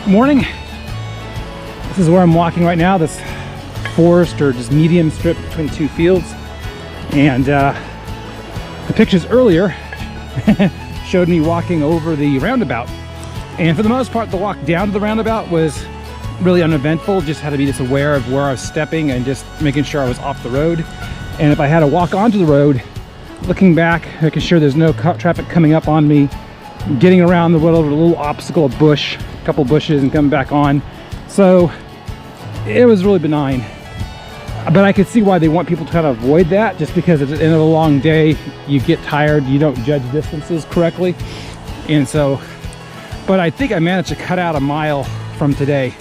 Morning. This is where I'm walking right now, this forest or just medium strip between two fields. And the pictures earlier showed me walking over the roundabout. And for the most part, the walk down to the roundabout was really uneventful. Just had to be just aware of where I was stepping and just making sure I was off the road. And if I had to walk onto the road, looking back, making sure there's no traffic coming up on me, getting around the little obstacle, a bush, a couple bushes, and coming back on. So it was really benign. But I could see why they want people to kind of avoid that, just because at the end of a long day, you get tired, you don't judge distances correctly. And so, but I think I managed to cut out a mile from today.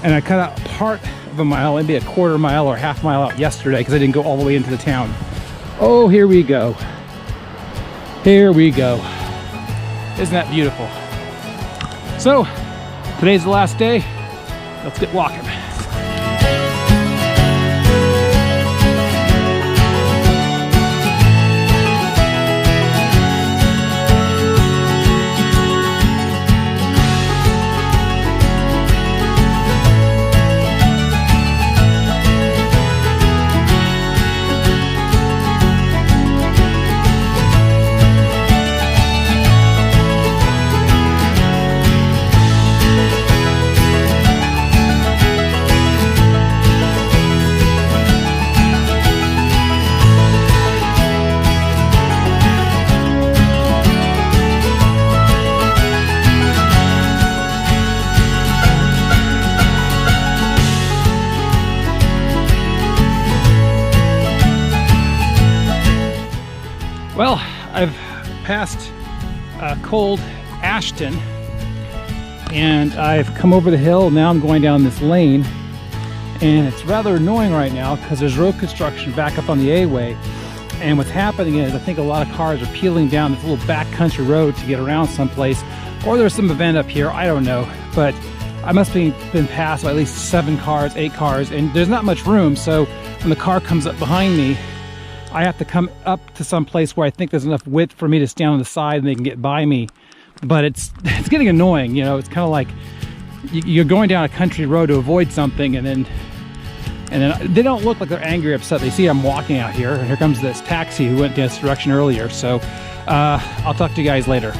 And I cut out part of a mile, maybe a quarter mile or half mile out yesterday, because I didn't go all the way into the town. Oh, here we go. Here we go. Isn't that beautiful? So, today's the last day. Let's get walking. Well, I've passed Cold Ashton, and I've come over the hill. Now I'm going down this lane, and it's rather annoying right now because there's road construction back up on the A-way. And what's happening is I think a lot of cars are peeling down this little backcountry road to get around someplace, or there's some event up here, I don't know. But I must have been passed by at least 7 cars, 8 cars, and there's not much room. So when the car comes up behind me, I have to come up to some place where I think there's enough width for me to stand on the side and they can get by me. But it's getting annoying, you know. It's kind of like you're going down a country road to avoid something, and then they don't look like they're angry or upset. They see I'm walking out here, and here comes this taxi who went this direction earlier. So I'll talk to you guys later.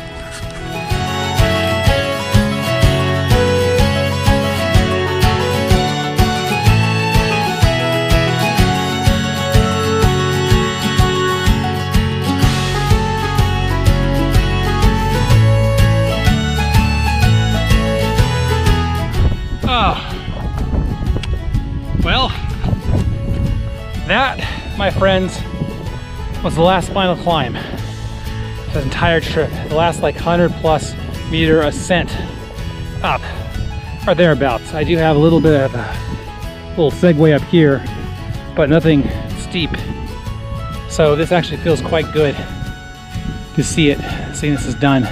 Well, that, my friends, was the last final climb for this entire trip. The last like 100+ meter ascent up, or thereabouts. I do have a little bit of a little segue up here, but nothing steep. So this actually feels quite good to see it, seeing this is done.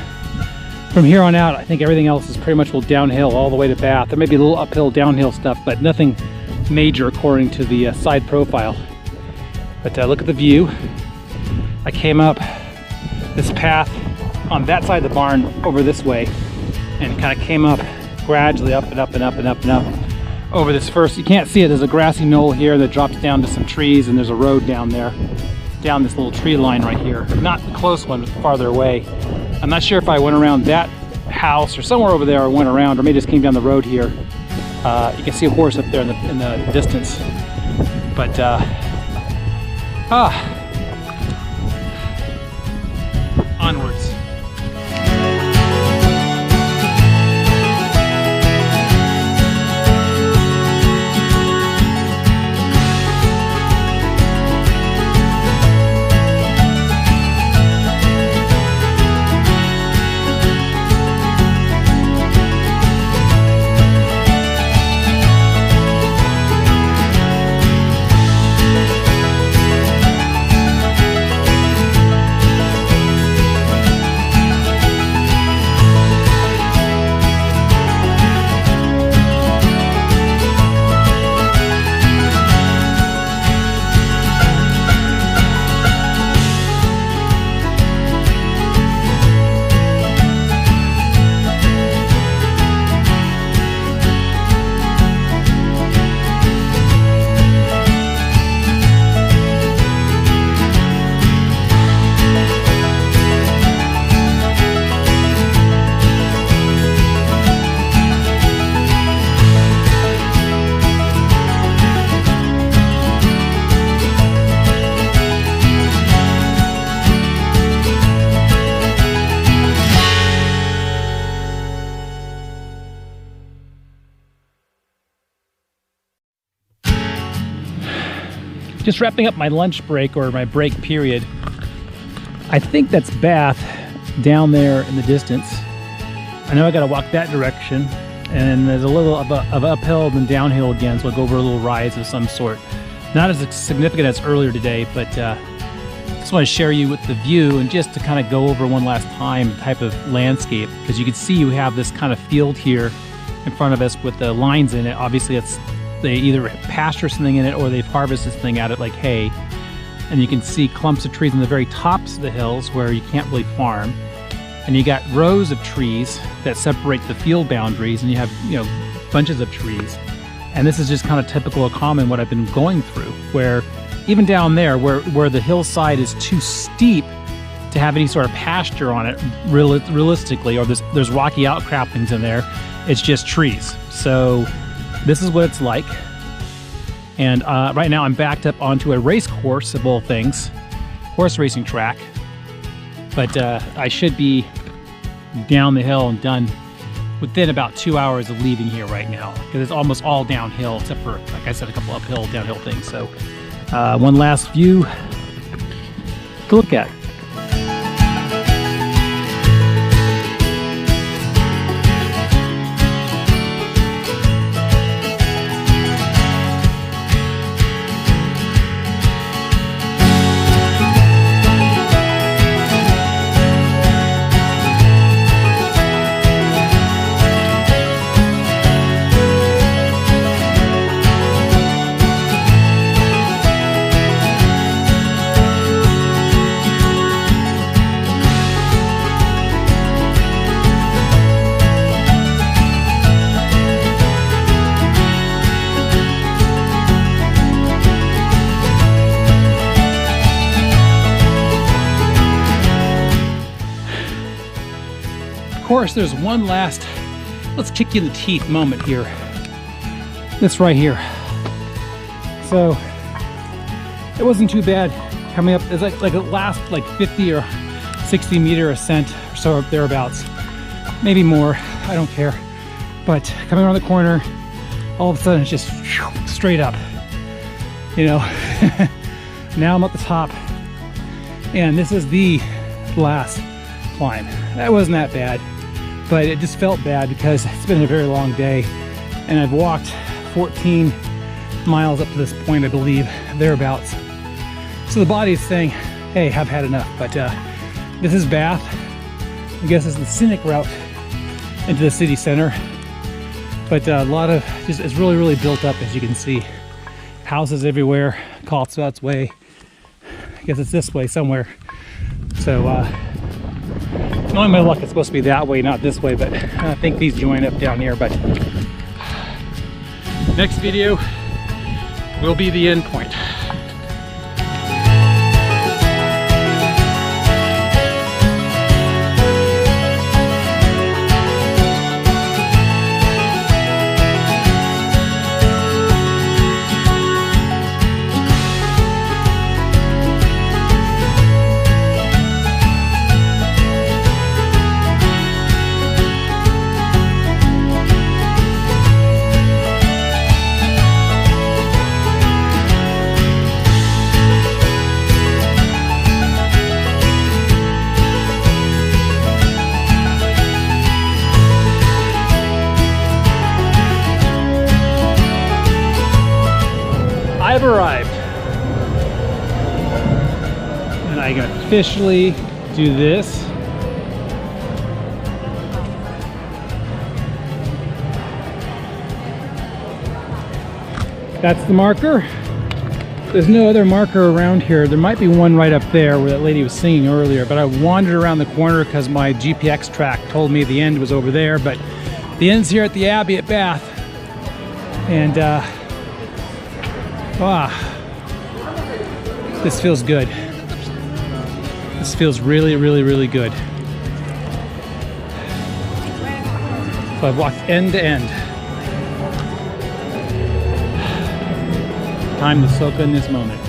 From here on out, I think everything else is pretty much downhill all the way to Bath. There may be a little uphill, downhill stuff, but nothing major according to the side profile. But look at the view. I came up this path on that side of the barn over this way, and kind of came up gradually up and up and up and up and up over this first, you can't see it, there's a grassy knoll here that drops down to some trees, and there's a road down there, down this little tree line right here. Not the close one, but farther away. I'm not sure if I went around that house or somewhere over there, or went around, or maybe just came down the road here. You can see a horse up there in the distance. But onwards. Just wrapping up my lunch break, or my break period. I think that's Bath down there in the distance. I know I gotta walk that direction, and there's a little of uphill and downhill again, so I'll go over a little rise of some sort. Not as significant as earlier today, but just want to share you with the view, and just to kind of go over one last time the type of landscape, because you can see you have this kind of field here in front of us with the lines in it. Obviously they either pasture something in it or they've harvested this thing out of like hay, and you can see clumps of trees on the very tops of the hills where you can't really farm, and you got rows of trees that separate the field boundaries, and you have, you know, bunches of trees. And this is just kind of typical of common what I've been going through, where even down there where the hillside is too steep to have any sort of pasture on it realistically, or there's rocky outcroppings in there, it's just trees. So this is what it's like. And right now I'm backed up onto a race course of all things, horse racing track. But I should be down the hill and done within about 2 hours of leaving here right now, because it's almost all downhill except for, like I said, a couple uphill, downhill things. So one last view to look at. Of course, there's one last, let's kick you in the teeth moment here. This right here. So it wasn't too bad coming up. It's like a last 50 or 60 meter ascent or so, thereabouts, maybe more, I don't care. But coming around the corner, all of a sudden it's just straight up, you know. Now I'm at the top, and this is the last climb. That wasn't that bad, but it just felt bad because it's been a very long day, and I've walked 14 miles up to this point, I believe, thereabouts. So the body is saying, hey, I've had enough. But this is Bath. I guess it's the scenic route into the city center. But a lot of, it's really, really built up, as you can see. Houses everywhere, Cotswold way. I guess it's this way somewhere. So, knowing my luck, it's supposed to be that way, not this way, but I think these join up down here. But next video will be the end point. I've arrived, and I can officially do this. That's the marker. There's no other marker around here. There might be one right up there where that lady was singing earlier, but I wandered around the corner because my GPX track told me the end was over there, but the end's here at the Abbey at Bath. And this feels good. This feels really, really, really good. So I've walked end to end. Time to soak in this moment.